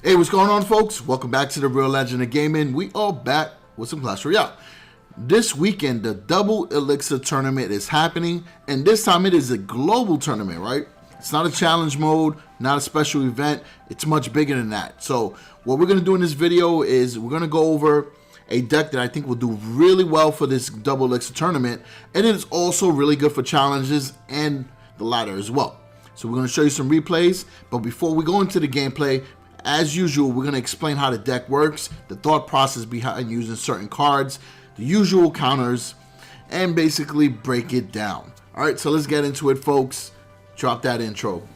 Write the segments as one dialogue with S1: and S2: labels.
S1: Hey, what's going on, folks? Welcome back to the Real Legend of Gaming. We are back with some Clash Royale. This weekend, the Double Elixir tournament is happening, and this time it is a global tournament, right? It's not a challenge mode, not a special event. It's much bigger than that. So what we're going to do in this video is we're going to go over a deck that I think will do really well for this Double Elixir tournament, and it is also really good for challenges and the ladder as well. So we're going to show you some replays, but before we go into the gameplay, as usual, we're going to explain how the deck works, the thought process behind using certain cards, the usual counters, and basically break it down. All right, so let's get into it, folks. Drop that intro.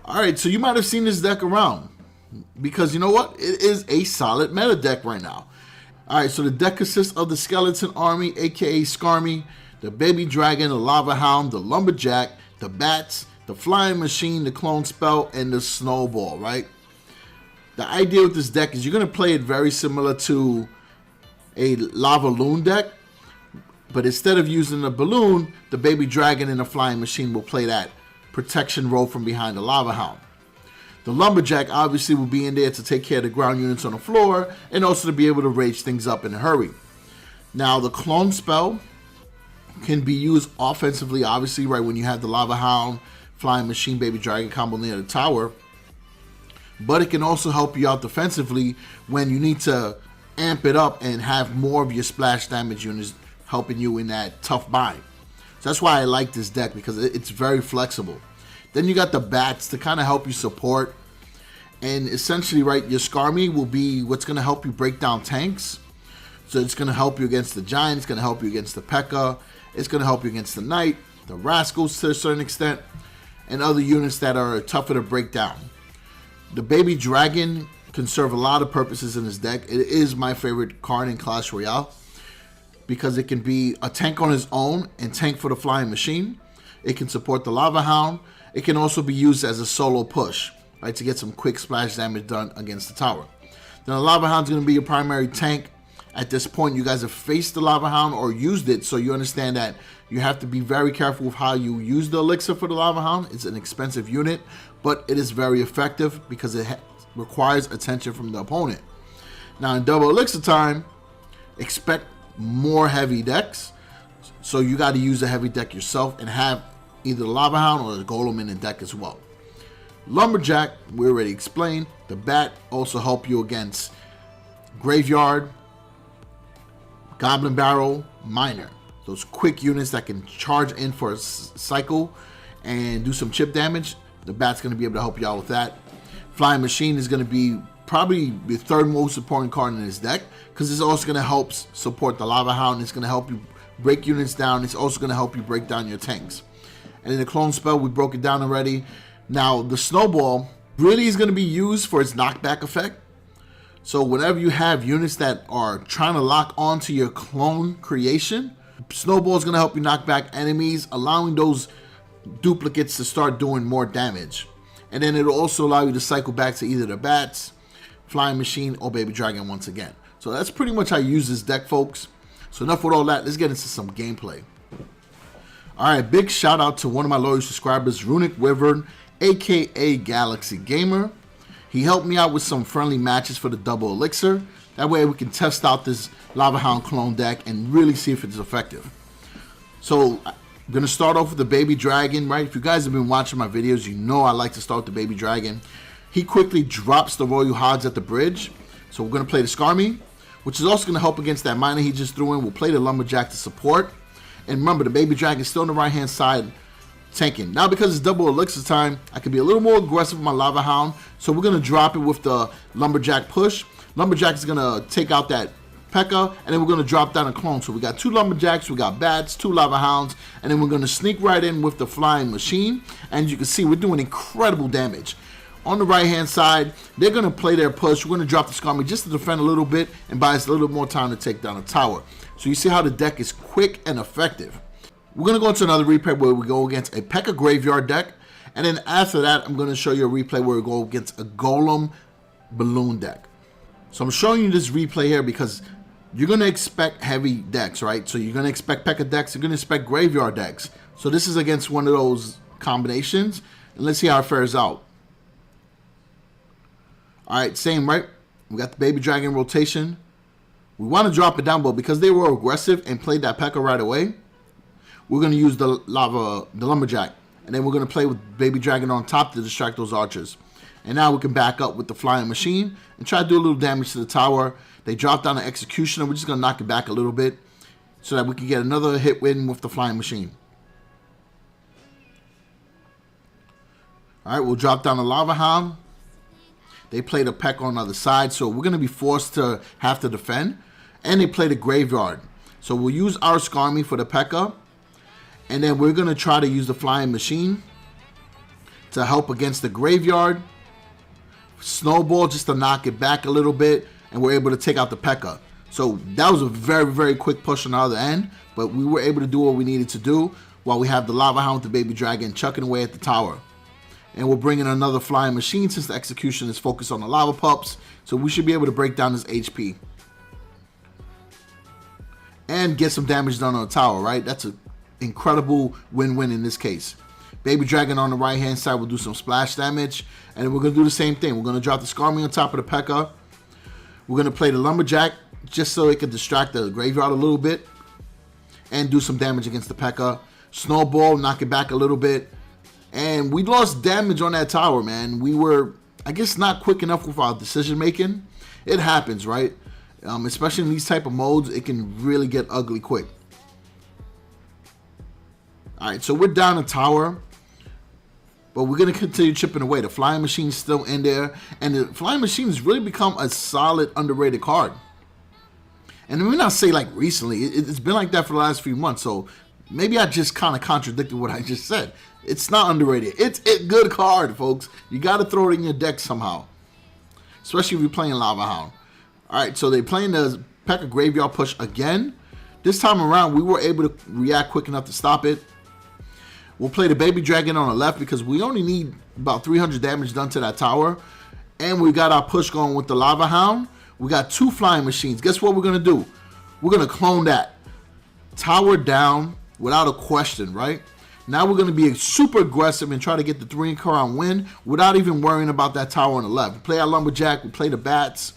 S1: All right, so you might have seen this deck around because you know what? It is a solid meta deck right now. All right, so the deck consists of the Skeleton Army, aka Skarmy, the Baby Dragon, the Lava Hound, the Lumberjack, the Bats, the Flying Machine, the Clone Spell, and the Snowball, right? The idea with this deck is you're going to play it very similar to a Lava Loon deck, but instead of using the balloon, the Baby Dragon and the Flying Machine will play that protection role from behind the Lava Hound. The Lumberjack obviously will be in there to take care of the ground units on the floor and also to be able to rage things up in a hurry. Now, the Clone Spell can be used offensively, obviously, right when you have the Lava Hound, Flying Machine, Baby Dragon combo near the tower. But it can also help you out defensively when you need to amp it up and have more of your splash damage units helping you in that tough bind. So that's why I like this deck, because it's very flexible. Then you got the Bats to kind of help you support. And essentially, right, your Skarmy will be what's going to help you break down tanks. So it's going to help you against the Giant, it's going to help you against the P.E.K.K.A, it's going to help you against the Knight, the Rascals to a certain extent, and other units that are tougher to break down. The Baby Dragon can serve a lot of purposes in this deck. It is my favorite card in Clash Royale because it can be a tank on its own and tank for the Flying Machine. It can support the Lava Hound. It can also be used as a solo push, right, to get some quick splash damage done against the tower. Then the Lava Hound is going to be your primary tank. At this point, you guys have faced the Lava Hound or used it, so you understand that you have to be very careful with how you use the Elixir for the Lava Hound. It's an expensive unit, but it is very effective because it requires attention from the opponent. Now, in Double Elixir time, expect more heavy decks, so you got to use a heavy deck yourself and have either the Lava Hound or the Golem in the deck as well. Lumberjack, we already explained. The Bat also help you against Graveyard, Goblin Barrel, Miner. Those quick units that can charge in for a cycle and do some chip damage. The Bat's going to be able to help you out with that. Flying Machine is going to be probably the third most important card in this deck because it's also going to help support the Lava Hound. It's going to help you break units down. It's also going to help you break down your tanks. And in the Clone Spell, we broke it down already. Now, the Snowball really is going to be used for its knockback effect. So whenever you have units that are trying to lock onto your clone creation, Snowball is going to help you knock back enemies, allowing those duplicates to start doing more damage. And then it'll also allow you to cycle back to either the Bats, Flying Machine, or Baby Dragon once again. So that's pretty much how you use this deck, folks. So enough with all that. Let's get into some gameplay. All right, big shout out to one of my loyal subscribers, Runic Wyvern, aka Galaxy Gamer. He helped me out with some friendly matches for the Double Elixir. That way we can test out this Lava Hound clone deck and really see if it's effective. So I'm going to start off with the Baby Dragon, right? If you guys have been watching my videos, you know I like to start with the Baby Dragon. He quickly drops the Royal Hods at the bridge. So we're going to play the Skarmy, which is also going to help against that Miner he just threw in. We'll play the Lumberjack to support. And remember, the Baby Dragon is still on the right-hand side tanking. Now, because it's Double Elixir time, I can be a little more aggressive with my Lava Hound. So we're going to drop it with the Lumberjack push. Lumberjack is going to take out that P.E.K.K.A, and then we're going to drop down a clone. So we got two Lumberjacks, we got Bats, two Lava Hounds, and then we're going to sneak right in with the Flying Machine. And you can see we're doing incredible damage. On the right-hand side, they're going to play their push. We're going to drop the Skarmy just to defend a little bit and buy us a little more time to take down the tower. So you see how the deck is quick and effective. We're going to go into another replay where we go against a P.E.K.K.A Graveyard deck. And then after that, I'm going to show you a replay where we go against a Golem Balloon deck. So I'm showing you this replay here because you're going to expect heavy decks, right? So you're going to expect P.E.K.K.A decks, you're going to expect Graveyard decks. So this is against one of those combinations. And let's see how it fares out. Alright, same, right? We got the baby dragon rotation. We want to drop it down, but because they were aggressive and played that P.E.K.K.A right away, we're going to use the lumberjack. And then we're going to play with baby dragon on top to distract those archers. And now we can back up with the flying machine and try to do a little damage to the tower. They drop down the executioner. We're just going to knock it back a little bit so that we can get another hit win with the flying machine. Alright, we'll drop down the lava hound. They played a P.E.K.K.A on the other side, so we're going to be forced to have to defend. And they played a graveyard. So we'll use our Skarmy for the P.E.K.K.A. And then we're going to try to use the flying machine to help against the graveyard. Snowball just to knock it back a little bit. And we're able to take out the P.E.K.K.A. So that was a very, very quick push on the other end. But we were able to do what we needed to do while we have the lava hound with the baby dragon chucking away at the tower. And we'll bring in another flying machine since the execution is focused on the lava pups. So we should be able to break down this HP. And get some damage done on the tower, right? That's an incredible win-win in this case. Baby dragon on the right-hand side will do some splash damage. And then we're going to do the same thing. We're going to drop the Skarmy on top of the P.E.K.K.A. We're going to play the lumberjack just so it can distract the graveyard a little bit. And do some damage against the P.E.K.K.A. Snowball, knock it back a little bit. And we lost damage on that tower, man. We were, I guess, not quick enough with our decision making. It happens, right? Especially in these type of modes, it can really get ugly quick. Alright, so we're down a tower. But we're going to continue chipping away. The flying machine's still in there. And the flying machine has really become a solid, underrated card. And let me not say like recently. It's been like that for the last few months. So maybe I just kind of contradicted what I just said. It's not underrated. It's a good card, folks. You got to throw it in your deck somehow. Especially if you're playing Lava Hound. Alright, so they're playing the P.E.K.K.A graveyard push again. This time around, we were able to react quick enough to stop it. We'll play the baby dragon on the left because we only need about 300 damage done to that tower. And we got our push going with the Lava Hound. We got two flying machines. Guess what we're going to do? We're going to clone that. Tower down without a question, right? Now we're going to be super aggressive and try to get the 3-round win without even worrying about that tower on the left. We play our lumberjack. We play the bats.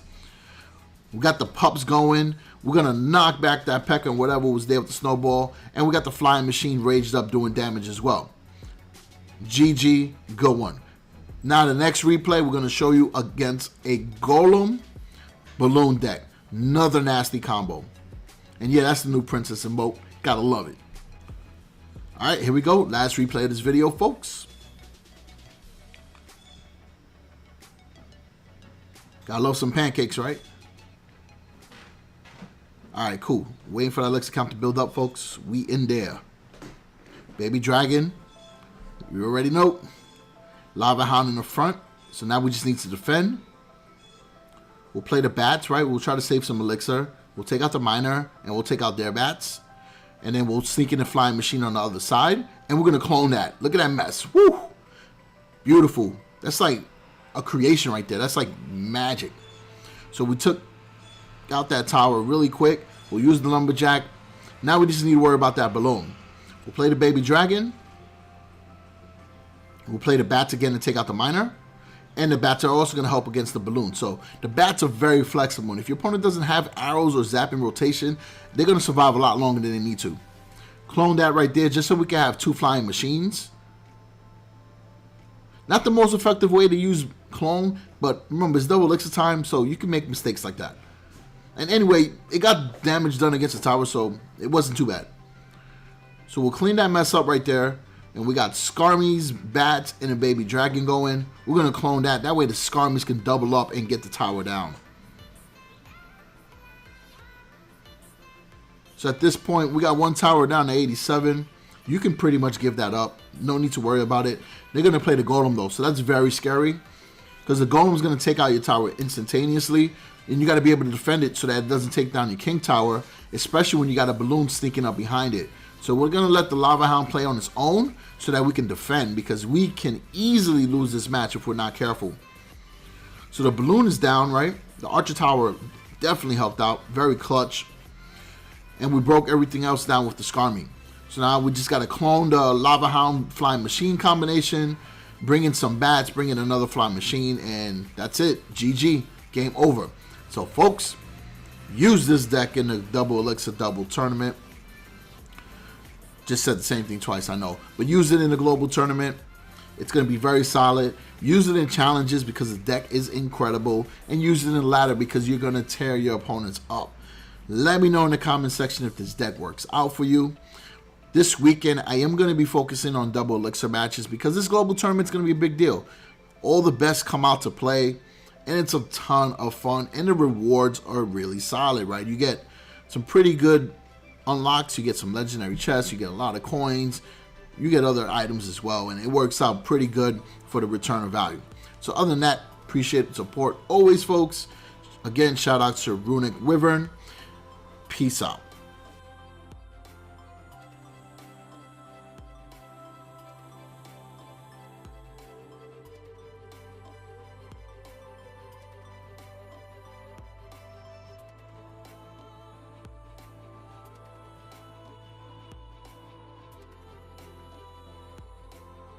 S1: We got the pups going. We're going to knock back that P.E.K.K.A and whatever was there with the snowball. And we got the flying machine raged up doing damage as well. GG, good one. Now the next replay we're going to show you against a Golem Balloon deck. Another nasty combo. And yeah, that's the new Princess emote. Gotta love it. Alright, here we go. Last replay of this video, folks. Gotta love some pancakes, right? Alright, cool. Waiting for that Elixir count to build up, folks. We in there. Baby dragon. You already know. Lava hound in the front. So now we just need to defend. We'll play the bats, right? We'll try to save some elixir. We'll take out the miner, and we'll take out their bats. And then we'll sneak in the flying machine on the other side. And we're going to clone that. Look at that mess. Woo! Beautiful. That's like a creation right there. That's like magic. So we took out that tower really quick. We'll use the lumberjack. Now we just need to worry about that balloon. We'll play the baby dragon. We'll play the bats again to take out the miner. And the bats are also going to help against the balloon. So the bats are very flexible. And if your opponent doesn't have arrows or zapping rotation, they're going to survive a lot longer than they need to. Clone that right there just so we can have two flying machines. Not the most effective way to use clone, but remember, it's double elixir time, so you can make mistakes like that. And anyway, it got damage done against the tower, so it wasn't too bad. So we'll clean that mess up right there. And we got Skarmies, bats, and a baby dragon going. We're going to clone that. That way the Skarmies can double up and get the tower down. So at this point, we got one tower down to 87. You can pretty much give that up. No need to worry about it. They're going to play the golem though, so that's very scary. Because the golem is going to take out your tower instantaneously. And you got to be able to defend it so that it doesn't take down your king tower. Especially when you got a balloon sneaking up behind it. So we're going to let the Lava Hound play on its own so that we can defend, because we can easily lose this match if we're not careful. So the balloon is down, right? The Archer Tower definitely helped out. Very clutch. And we broke everything else down with the Skarmy. So now we just got to clone the Lava Hound Flying Machine combination, bring in some bats, bring in another Flying Machine, and that's it. GG. Game over. So folks, use this deck in the Double Elixir Double Tournament. Just said the same thing twice, I know. But use it in the Global Tournament. It's going to be very solid. Use it in challenges because the deck is incredible. And use it in ladder because you're going to tear your opponents up. Let me know in the comment section if this deck works out for you. This weekend, I am going to be focusing on Double Elixir matches because this Global Tournament is going to be a big deal. All the best come out to play. And it's a ton of fun. And the rewards are really solid, right? You get some pretty good unlocks, you get some legendary chests, you get a lot of coins, you get other items as well, and it works out pretty good for the return of value. So other than that, appreciate the support always, folks. Again, shout out to Runic Wyvern. Peace out.